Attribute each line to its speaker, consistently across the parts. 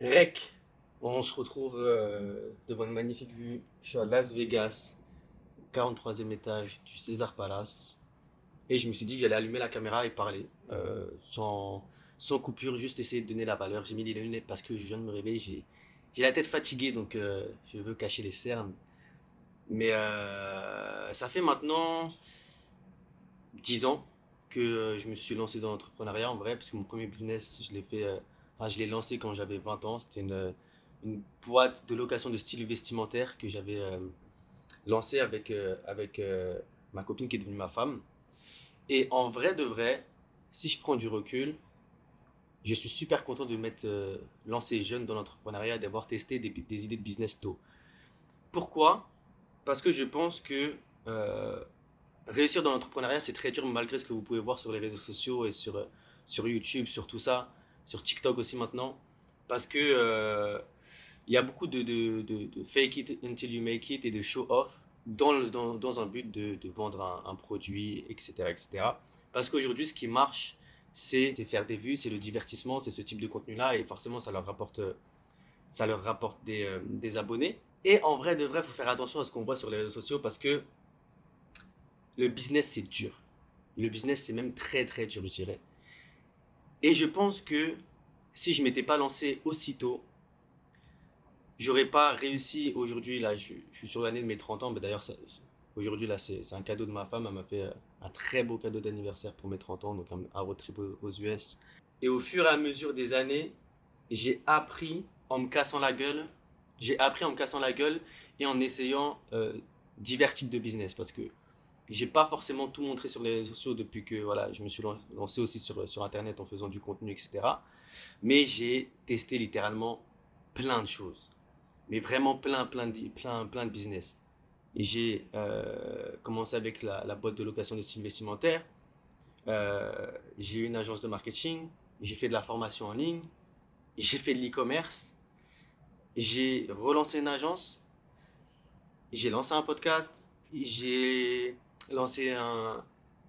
Speaker 1: Rec, on se retrouve devant une magnifique vue. Je suis à Las Vegas, 43e étage du Caesar Palace. Et je me suis dit que j'allais allumer la caméra et parler sans coupure, juste essayer de donner la valeur. J'ai mis les lunettes parce que je viens de me réveiller. J'ai la tête fatiguée, donc je veux cacher les cernes. Mais ça fait maintenant 10 ans que je me suis lancé dans l'entrepreneuriat en vrai, parce que mon premier business, je l'ai lancé quand j'avais 20 ans. C'était une boîte de location de style vestimentaire que j'avais lancé avec ma copine qui est devenue ma femme. Et en vrai de vrai, si je prends du recul, je suis super content de m'être lancé jeune dans l'entrepreneuriat et d'avoir testé des idées de business tôt. Pourquoi? Parce que je pense que euh, réussir dans l'entrepreneuriat, c'est très dur malgré ce que vous pouvez voir sur les réseaux sociaux et sur YouTube, sur tout ça, sur TikTok aussi maintenant. Parce que il y a beaucoup de fake it until you make it et de show off dans un but de vendre un produit, etc., etc. Parce qu'aujourd'hui, ce qui marche, c'est faire des vues, c'est le divertissement, c'est ce type de contenu-là et forcément, ça leur rapporte des abonnés. Et en vrai de vrai, il faut faire attention à ce qu'on voit sur les réseaux sociaux parce que le business, c'est dur. Le business, c'est même très très dur, je dirais. Et je pense que si je m'étais pas lancé aussitôt, j'aurais pas réussi aujourd'hui. Là, je suis sur l'année de mes 30 ans. Mais d'ailleurs, aujourd'hui, là, c'est un cadeau de ma femme. Elle m'a fait un très beau cadeau d'anniversaire pour mes 30 ans, donc un road trip aux US. Et au fur et à mesure des années, j'ai appris en me cassant la gueule. J'ai appris en me cassant la gueule et en essayant divers types de business. Parce que j'ai pas forcément tout montré sur les réseaux sociaux depuis que voilà, je me suis lancé aussi sur Internet en faisant du contenu, etc. Mais j'ai testé littéralement plein de choses. Mais vraiment plein de business. Et j'ai commencé avec la boîte de location de style vestimentaire. J'ai eu une agence de marketing. J'ai fait de la formation en ligne. J'ai fait de l'e-commerce. J'ai relancé une agence. J'ai lancé un podcast. J'ai lancé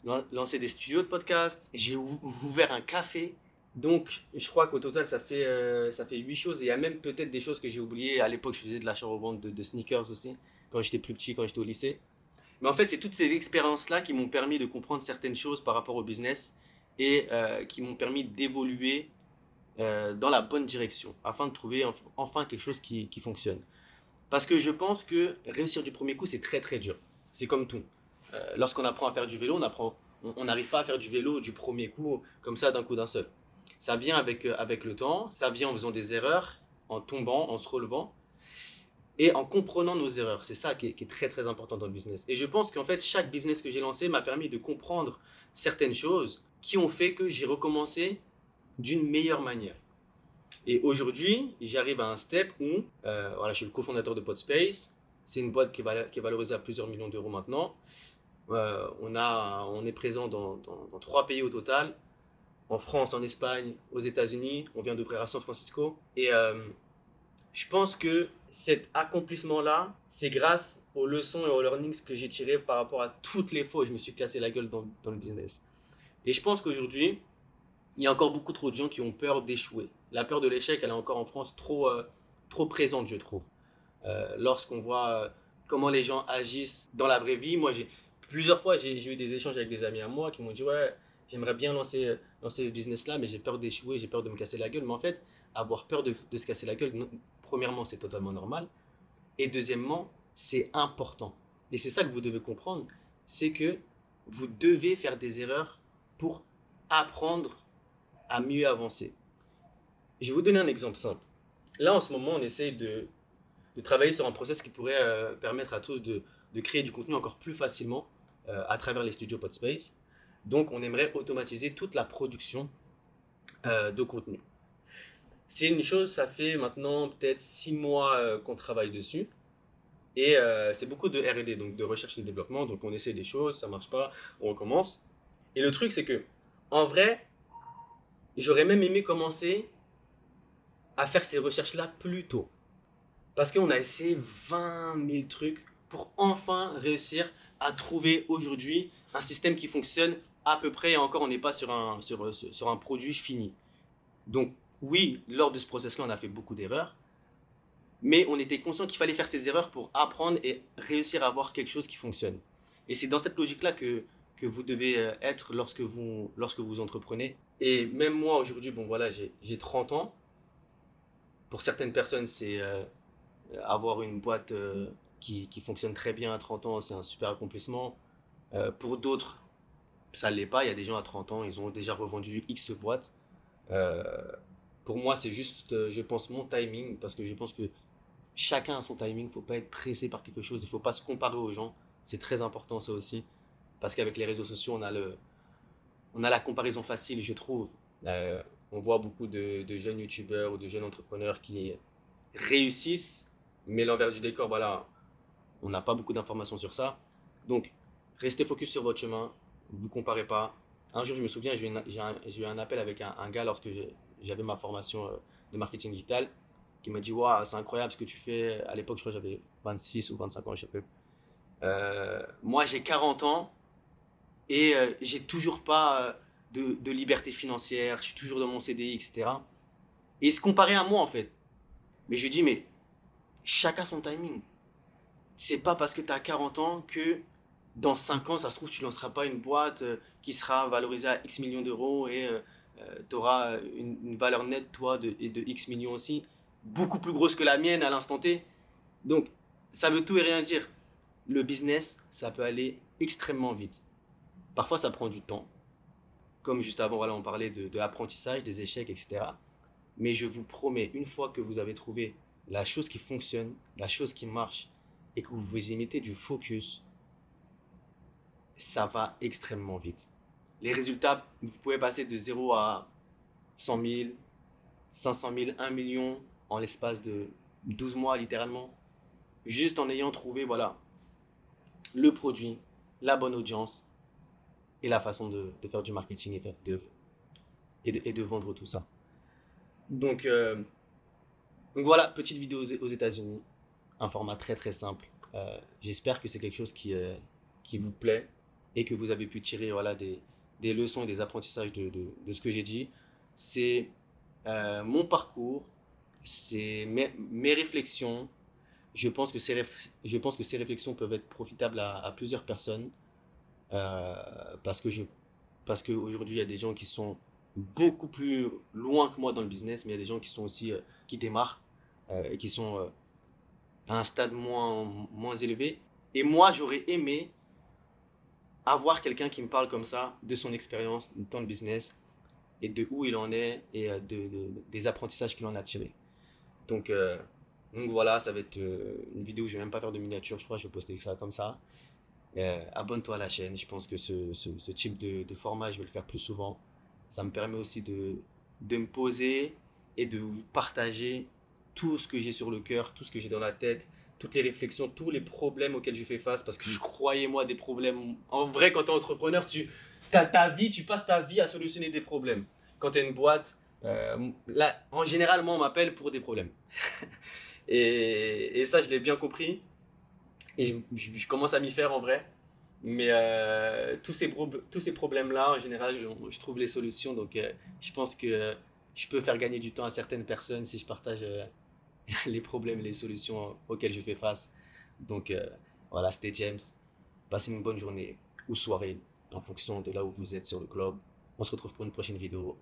Speaker 1: lancé des studios de podcast. J'ai ouvert un café. Donc, je crois qu'au total, ça fait 8 choses. Et il y a même peut-être des choses que j'ai oubliées. À l'époque, je faisais de l'achat-revente de sneakers aussi, quand j'étais plus petit, quand j'étais au lycée. Mais en fait, c'est toutes ces expériences-là qui m'ont permis de comprendre certaines choses par rapport au business et qui m'ont permis d'évoluer dans la bonne direction afin de trouver enfin quelque chose qui fonctionne. Parce que je pense que réussir du premier coup, c'est très très dur. C'est comme tout. Lorsqu'on apprend à faire du vélo, on n'arrive pas à faire du vélo du premier coup, comme ça, d'un coup d'un seul. Ça vient avec le temps, ça vient en faisant des erreurs, en tombant, en se relevant et en comprenant nos erreurs. C'est ça qui est très très important dans le business. Et je pense qu'en fait, chaque business que j'ai lancé m'a permis de comprendre certaines choses qui ont fait que j'ai recommencé d'une meilleure manière. Et aujourd'hui, j'arrive à un step où voilà, je suis le cofondateur de Podspace. C'est une boîte qui est valorisée à plusieurs millions d'euros maintenant. On est présent dans 3 pays au total, en France, en Espagne, aux États-Unis. On vient d'ouvrir à San Francisco. Et je pense que cet accomplissement-là, c'est grâce aux leçons et aux learnings que j'ai tirés par rapport à toutes les fois où je me suis cassé la gueule dans le business. Et je pense qu'aujourd'hui, il y a encore beaucoup trop de gens qui ont peur d'échouer. La peur de l'échec, elle est encore en France trop présente, je trouve. Lorsqu'on voit comment les gens agissent dans la vraie vie, plusieurs fois, j'ai eu des échanges avec des amis à moi qui m'ont dit, ouais, j'aimerais bien lancer ce business-là, mais j'ai peur d'échouer, j'ai peur de me casser la gueule. Mais en fait, avoir peur de se casser la gueule, premièrement, c'est totalement normal. Et deuxièmement, c'est important. Et c'est ça que vous devez comprendre, c'est que vous devez faire des erreurs pour apprendre à mieux avancer. Je vais vous donner un exemple simple. Là, en ce moment, on essaye de travailler sur un process qui pourrait permettre à tous de créer du contenu encore plus facilement à travers les studios Podspace. Donc, on aimerait automatiser toute la production de contenu. C'est une chose, ça fait maintenant peut-être 6 mois qu'on travaille dessus. Et c'est beaucoup de R&D, donc de recherche et de développement. Donc, on essaie des choses, ça marche pas, on recommence. Et le truc, c'est que, en vrai, j'aurais même aimé commencer à faire ces recherches-là plus tôt. Parce qu'on a essayé 20 000 trucs pour enfin réussir à trouver aujourd'hui un système qui fonctionne à peu près, et encore on n'est pas sur un produit fini. Donc Oui, lors de ce process-là, on a fait beaucoup d'erreurs, mais on était conscient qu'il fallait faire ces erreurs pour apprendre et réussir à avoir quelque chose qui fonctionne. Et c'est dans cette logique-là que vous devez être lorsque vous entreprenez. Et même moi, aujourd'hui, bon voilà, j'ai 30 ans. Pour certaines personnes, c'est avoir une boîte qui fonctionne très bien à 30 ans, c'est un super accomplissement. Pour d'autres, ça ne l'est pas. Il y a des gens à 30 ans, ils ont déjà revendu X boîtes. Euh, pour moi, c'est juste, je pense, mon timing, parce que je pense que chacun a son timing. Il ne faut pas être pressé par quelque chose. Il ne faut pas se comparer aux gens. C'est très important, ça aussi. Parce qu'avec les réseaux sociaux, on a la comparaison facile, je trouve. On voit beaucoup de jeunes youtubeurs ou de jeunes entrepreneurs qui réussissent, mais l'envers du décor, voilà, on n'a pas beaucoup d'informations sur ça. Donc, restez focus sur votre chemin, ne vous comparez pas. Un jour, je me souviens, j'ai eu un appel avec un gars lorsque j'avais ma formation de marketing digital qui m'a dit waouh, c'est incroyable ce que tu fais. À l'époque, je crois que j'avais 26 ou 25 ans, je sais plus. Moi, j'ai 40 ans et j'ai toujours pas de liberté financière, je suis toujours dans mon CDI, etc. Et cetera. Et il se comparait à moi en fait. Mais je lui dis, mais chacun son timing. C'est pas parce que tu as 40 ans que dans 5 ans, ça se trouve, tu ne lanceras pas une boîte qui sera valorisée à X millions d'euros et tu auras une valeur nette, toi, et de X millions aussi, beaucoup plus grosse que la mienne à l'instant T. Donc, ça veut tout et rien dire. Le business, ça peut aller extrêmement vite. Parfois, ça prend du temps. Comme juste avant, voilà, on parlait de l'apprentissage, des échecs, etc. Mais je vous promets, une fois que vous avez trouvé la chose qui fonctionne, la chose qui marche, et que vous y mettez du focus, ça va extrêmement vite. Les résultats, vous pouvez passer de 0 à 100 000, 500 000, 1 million en l'espace de 12 mois littéralement, juste en ayant trouvé voilà, le produit, la bonne audience et la façon de faire du marketing et de vendre tout ça. Donc, euh, donc voilà, petite vidéo aux États-Unis, un format très très simple. J'espère que c'est quelque chose qui vous plaît et que vous avez pu tirer voilà, des leçons et des apprentissages de ce que j'ai dit. C'est mon parcours, c'est mes réflexions. Je pense que ces réflexions peuvent être profitables à plusieurs personnes euh, parce que parce qu'aujourd'hui il y a des gens qui sont beaucoup plus loin que moi dans le business, mais il y a des gens qui sont aussi qui démarrent et qui sont à un stade moins élevé. Et moi, j'aurais aimé avoir quelqu'un qui me parle comme ça de son expérience dans le business et de où il en est et des apprentissages qu'il en a tirés. Donc, euh, donc voilà, ça va être une vidéo où je ne vais même pas faire de miniature, je crois que je vais poster ça comme ça. Abonne-toi à la chaîne, je pense que ce type de format, je vais le faire plus souvent. Ça me permet aussi de me poser et de vous partager tout ce que j'ai sur le cœur, tout ce que j'ai dans la tête, toutes les réflexions, tous les problèmes auxquels je fais face. Parce que croyez-moi, des problèmes. En vrai, quand tu es entrepreneur, tu passes ta vie à solutionner des problèmes. Quand tu as une boîte, là, en général, moi, on m'appelle pour des problèmes. Et ça, je l'ai bien compris. Et je commence à m'y faire en vrai. Mais tous ces problèmes-là, en général, je trouve les solutions. Donc, je pense que je peux faire gagner du temps à certaines personnes si je partage les problèmes et les solutions auxquelles je fais face. Donc, voilà, c'était James. Passez une bonne journée ou soirée en fonction de là où vous êtes sur le globe. On se retrouve pour une prochaine vidéo.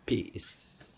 Speaker 1: Peace.